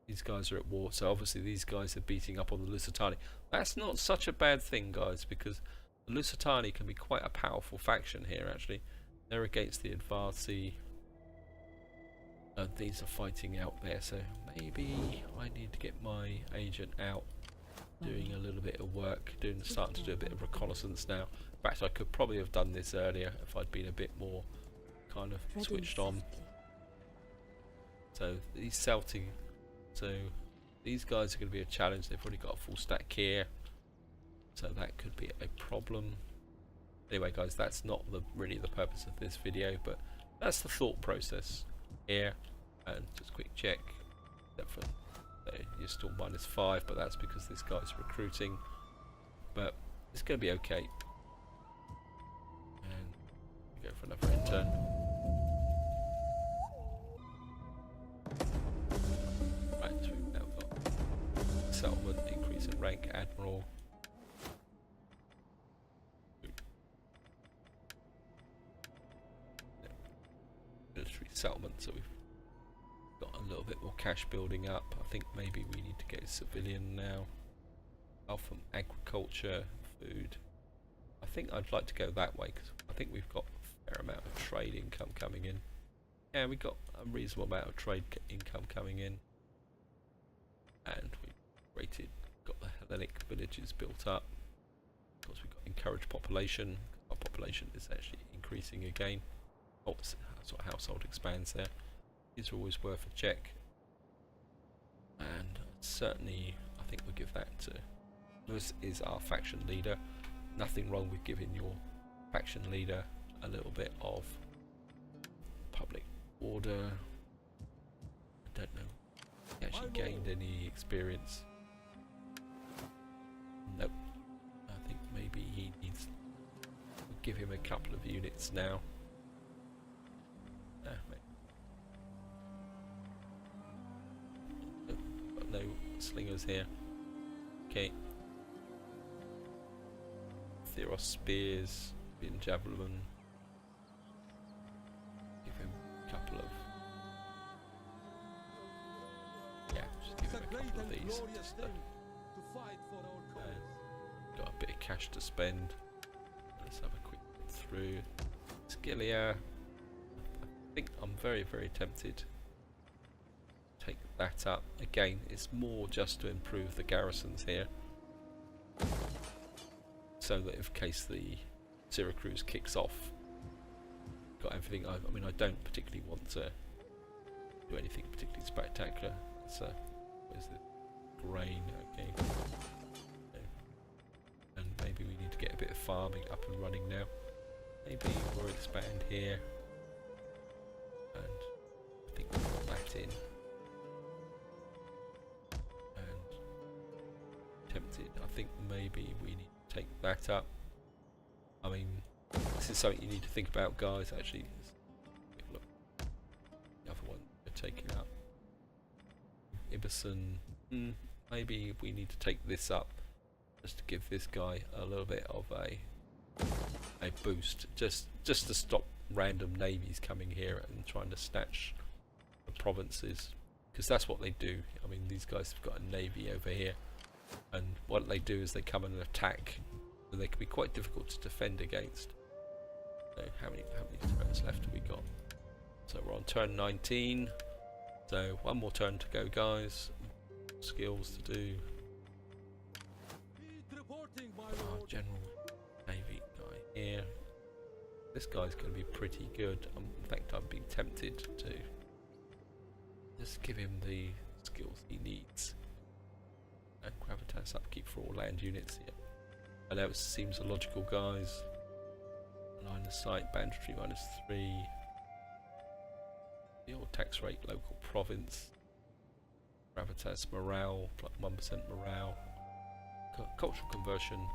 These guys are at war, so obviously these guys are beating up on the Lusitani. That's not such a bad thing, guys, because the Lusitani can be quite a powerful faction here. Actually, they're against the Advarsi. These are fighting out there, so maybe I need to get my agent out, doing a little bit of work, starting to do a bit of reconnaissance now. In fact, I could probably have done this earlier if I'd been a bit more kind of switched on. So these Celtic, so these guys are going to be a challenge. They've already got a full stack here, so that could be a problem. Anyway, guys, that's not really the purpose of this video, but that's the thought process here. And just quick check, except for you're still -5, but that's because this guy's recruiting. But it's going to be okay. And we go for another intern. Right, so we've now got settlement, increase in rank, admiral. Military settlement, so we've got a little bit more cash building up. I think maybe we need to get a civilian now. From agriculture, food. I think I'd like to go that way because I think we've got a fair amount of trade income coming in. Yeah, we've got a reasonable amount of trade income coming in, and we've got the Hellenic villages built up. Of course, we've got encouraged population. Our population is actually increasing again. Oh, sort of household expands there. These are always worth a check, and certainly I think we'll give that to Lewis. Is our faction leader. Nothing wrong with giving your faction leader a little bit of public order. I don't know if he actually gained any experience. Nope. I think maybe he needs, we'll give him a couple of units now. Got no slingers here. Okay. Theros spears, in javelin. Give him a couple of, yeah, just give him a couple of these. Just, got a bit of cash to spend. Let's have a quick look through. Skillia. I think I'm very, very tempted to take that up. Again, it's more just to improve the garrisons here, so that in case the Syracuse kicks off, got everything. I mean, I don't particularly want to do anything particularly spectacular. So, where's the grain? Okay. And maybe we need to get a bit of farming up and running now. Maybe we'll expand here, and I think we'll put that in. And tempted, I think maybe we need to take that up. I mean, this is something you need to think about, guys. Actually, look, the other one we're taking up, Ibison. Maybe we need to take this up just to give this guy a little bit of a boost, just to stop random navies coming here and trying to snatch the provinces, because that's what they do. I mean, these guys have got a navy over here, and what they do is they come and attack, and they can be quite difficult to defend against. So how many turns left have we got? So we're on turn 19, so one more turn to go, guys. Skills to do. General Navy guy here. This guy's going to be pretty good. In fact, I'm being tempted to just give him the skills he needs. And gravitas upkeep for all land units here. I know it seems illogical, guys. Line of sight, banditry -3. The old tax rate, local province. Gravitas morale, +1% morale. Cultural conversion.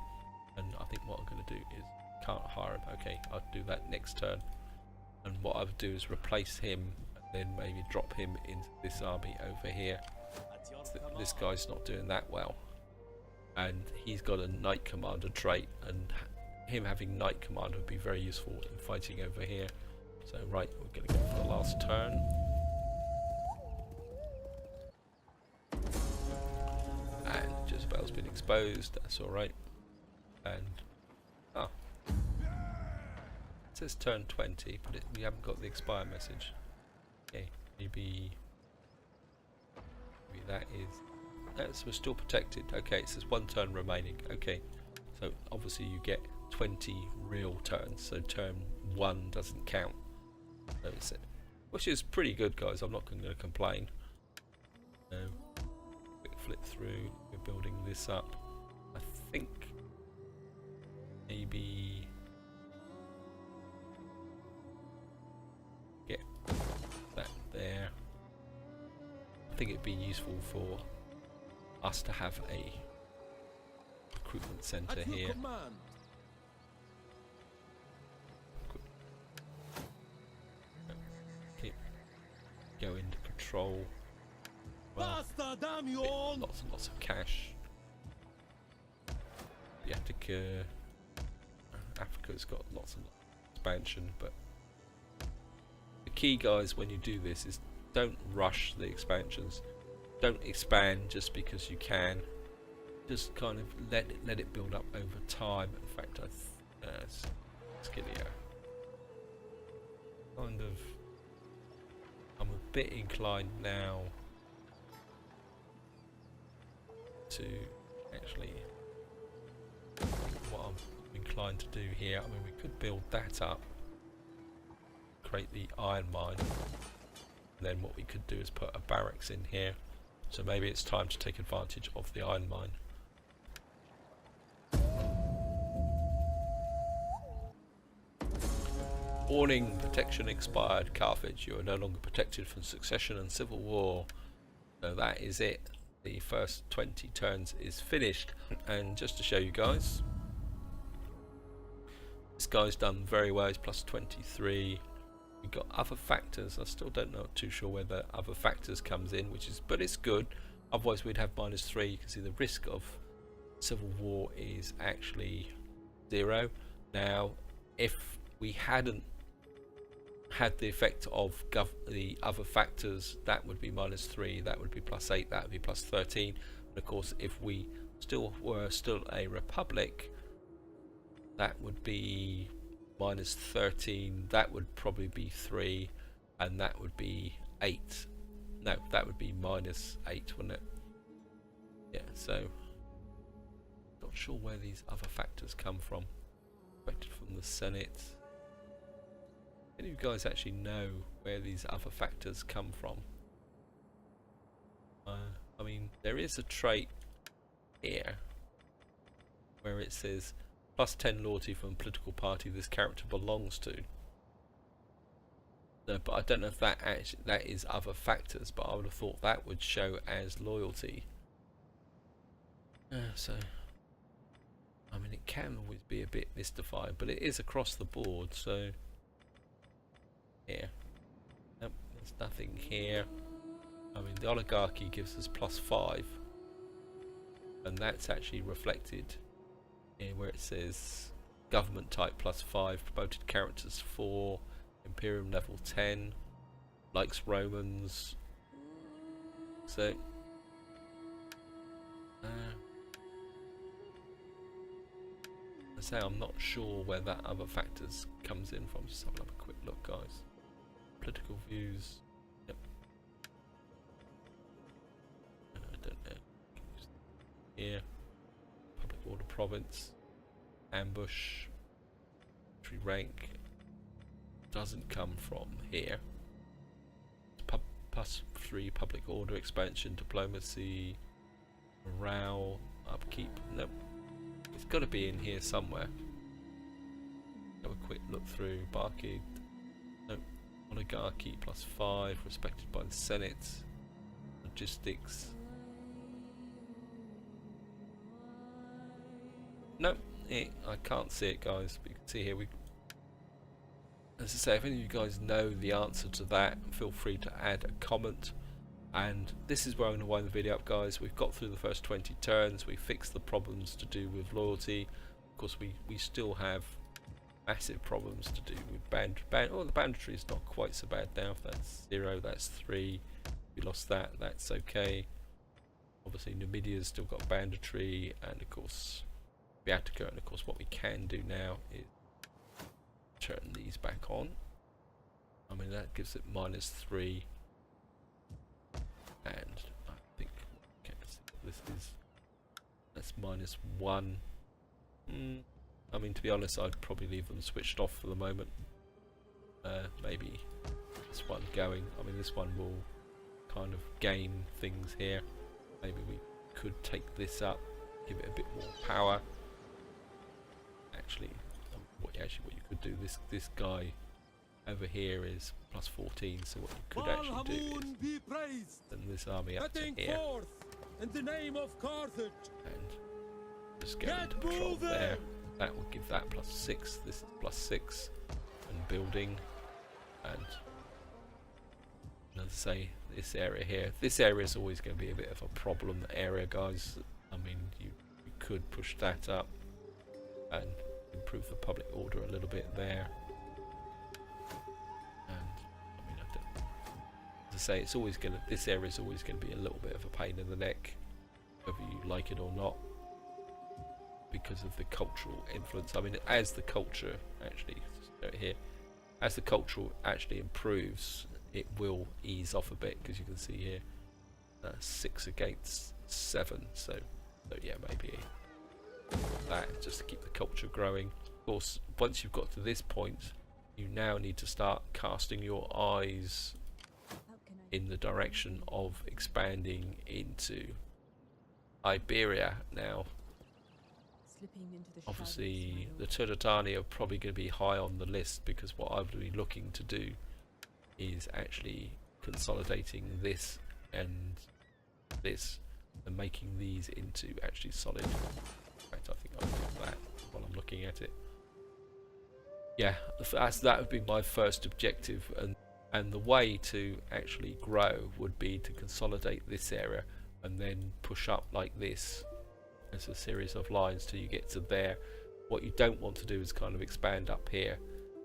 And I think what I'm going to do is, can't hire him. Okay, I'll do that next turn. And what I would do is replace him, and then maybe drop him into this army over here. This guy's not doing that well, and he's got a Knight Commander trait, and him having Knight Commander would be very useful in fighting over here. So right, we're going to go for the last turn. And Jezebel's been exposed, that's alright. And it says turn 20, but we haven't got the expire message. Okay, maybe that is, so we're still protected. Okay, it says 1 turn remaining. Okay, so obviously you get 20 real turns, so turn 1 doesn't count. So it's, which is pretty good, guys. I'm not going to complain. Quick flip through. We're building this up. I think maybe get that there. I think it'd be useful for us to have a recruitment centre here. Keep going to patrol. Well, lots and lots of cash. Africa's got lots and lots of expansion, but the key, guys, when you do this is don't rush the expansions. Don't expand just because you can. Just kind of let it build up over time. In fact, Skillia. Kind of, I'm a bit inclined now to actually, what I'm inclined to do here, I mean, we could build that up, create the iron mine, and then what we could do is put a barracks in here. So maybe it's time to take advantage of the iron mine. Warning, protection expired. Carthage, you are no longer protected from succession and civil war. So that is it. The first 20 turns is finished. And just to show you guys, this guy's done very well. He's plus 23. We've got other factors. I still don't know too sure whether other factors comes in, but it's good. Otherwise we'd have -3. You can see the risk of civil war is actually 0. Now if we hadn't had the effect of the other factors, that would be -3, that would be +8, that would be +13. And of course if we were still a republic, that would be -13, that would probably be 3, and that would be 8. No, that would be -8, wouldn't it? Yeah, so not sure where these other factors come from. Expected from the Senate. Any of you guys actually know where these other factors come from? I mean, there is a trait here where it says +10 loyalty from a political party this character belongs to. No, but I don't know if that is other factors, but I would have thought that would show as loyalty. So I mean, it can always be a bit mystified, but it is across the board. So here, nope, there's nothing here. I mean, the oligarchy gives us +5, and that's actually reflected here where it says government type +5, promoted characters 4, imperium level 10, likes Romans. So I say I'm not sure where that other factors comes in from. Just have a quick look, guys. Political views. Yep. I don't know. Here, public order province, ambush, military rank. Doesn't come from here. +3 public order expansion, diplomacy, morale, upkeep. Nope. It's got to be in here somewhere. Have a quick look through. Barcade. Nope. Oligarchy +5, respected by the Senate. Logistics. Nope. I can't see it, guys. But you can see here as I say, if any of you guys know the answer to that, feel free to add a comment. And this is where I'm going to wind the video up, guys. We've got through the first 20 turns. We fixed the problems to do with loyalty. Of course, we still have massive problems to do with oh, the banditry is not quite so bad now. If that's 0, that's 3. We lost that, that's okay. Obviously, Numidia's still got banditry, and of course, Viatica. And of course, what we can do now is turn these back on. I mean, that gives it -3. And I think, okay, let's see what this is. That's -1. I mean, to be honest, I'd probably leave them switched off for the moment. Maybe this one going. I mean, this one will kind of gain things here. Maybe we could take this up, give it a bit more power. Actually, what you could do, this guy over here is +14, so what you could actually do is send this army up to here in the name of Carthage, and just go into patrol there. That will give that +6. This is +6, and building, and as I say, this area here. This area is always going to be a bit of a problem area, guys. I mean, you could push that up and improve the public order a little bit there. To say, it's always gonna, this area is always going to be a little bit of a pain in the neck, whether you like it or not, because of the cultural influence. I mean, as the culture actually, here, as the culture actually improves, it will ease off a bit, because you can see here 6 against 7. So yeah, maybe that, just to keep the culture growing. Of course, once you've got to this point, you now need to start casting your eyes in the direction of expanding into Iberia now. slipping into the obviously the shadows Turdetani are probably going to be high on the list, because what I would be looking to do is actually consolidating this and this and making these into actually solid. In fact, I think I'll do that while I'm looking at it. Yeah, that would be my first objective, and the way to actually grow would be to consolidate this area and then push up like this as a series of lines till you get to there. What you don't want to do is kind of expand up here,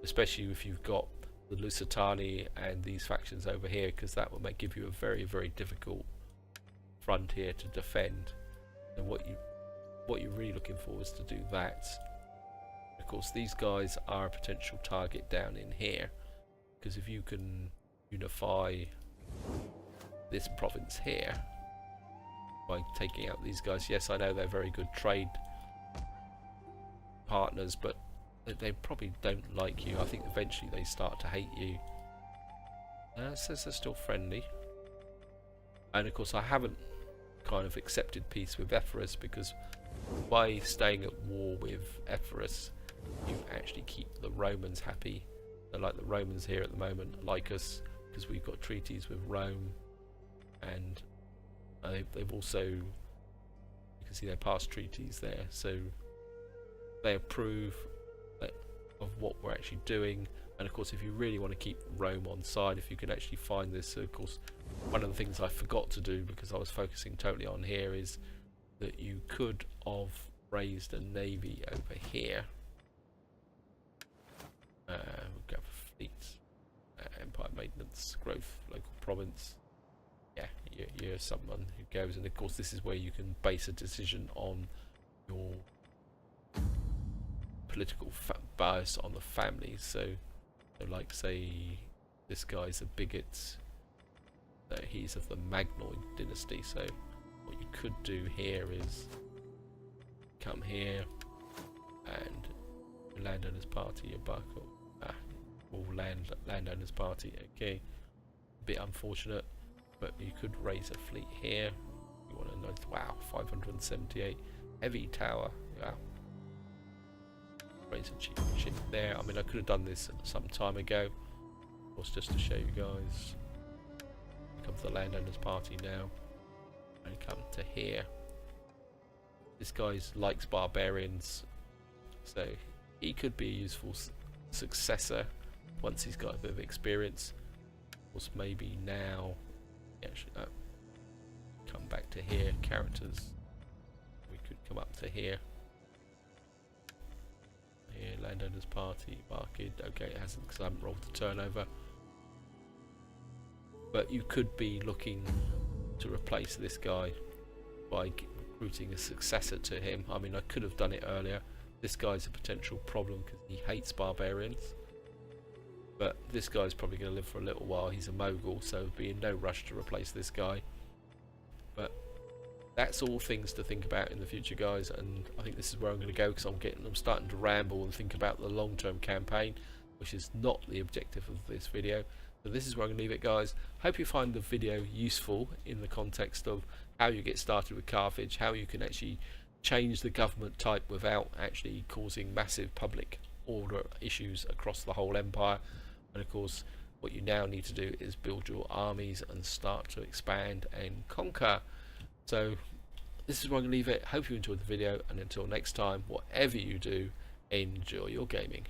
especially if you've got the Lusitani and these factions over here, because that will give you a very, very difficult front here to defend. And what you're really looking for is to do that. Of course, these guys are a potential target down in here, because if you can unify this province here by taking out these guys, yes, I know they're very good trade partners, but they probably don't like you. I think eventually they start to hate you. It says they're still friendly, and of course I haven't kind of accepted peace with Epirus, because by staying at war with Epirus you actually keep the Romans happy. They're like the Romans here at the moment like us, because we've got treaties with Rome, and they've also, you can see their past treaties there, so they approve of what we're actually doing. And of course, if you really want to keep Rome on side, if you can actually find this, of course, one of the things I forgot to do because I was focusing totally on here is that you could have raised a navy over here. We'll go for fleets, empire maintenance, growth, local province. Yeah, you're someone who goes, and of course this is where you can base a decision on your political bias on the families. So like, say this guy's a bigot, he's of the Magnoid dynasty, so what you could do here is come here and landowners party, your buckle, or landowners party. Okay, a bit unfortunate, but you could raise a fleet here. You want to know, wow, 578 heavy tower, wow. Raise a cheap ship there. I mean, I could have done this some time ago, of course, just to show you guys. Come to the landowners party now, and come to here. This guy likes barbarians, so he could be a useful successor once he's got a bit of experience. Of course, maybe now, actually, no. Come back to here, characters. We could come up to here. Here, landowners party, market. Okay, it hasn't because I haven't rolled the turnover. But you could be looking to replace this guy by recruiting a successor to him. I mean, I could have done it earlier. This guy's a potential problem because he hates barbarians. But this guy's probably going to live for a little while. He's a mogul, so be in no rush to replace this guy. But that's all things to think about in the future, guys, and I think this is where I'm going to go, because I'm starting to ramble and think about the long-term campaign, which is not the objective of this video. So this is where I'm going to leave it, guys. Hope you find the video useful in the context of how you get started with Carthage, how you can actually change the government type without actually causing massive public order issues across the whole empire. And of course, what you now need to do is build your armies and start to expand and conquer. So this is where I'm going to leave it. Hope you enjoyed the video, and until next time, whatever you do, enjoy your gaming.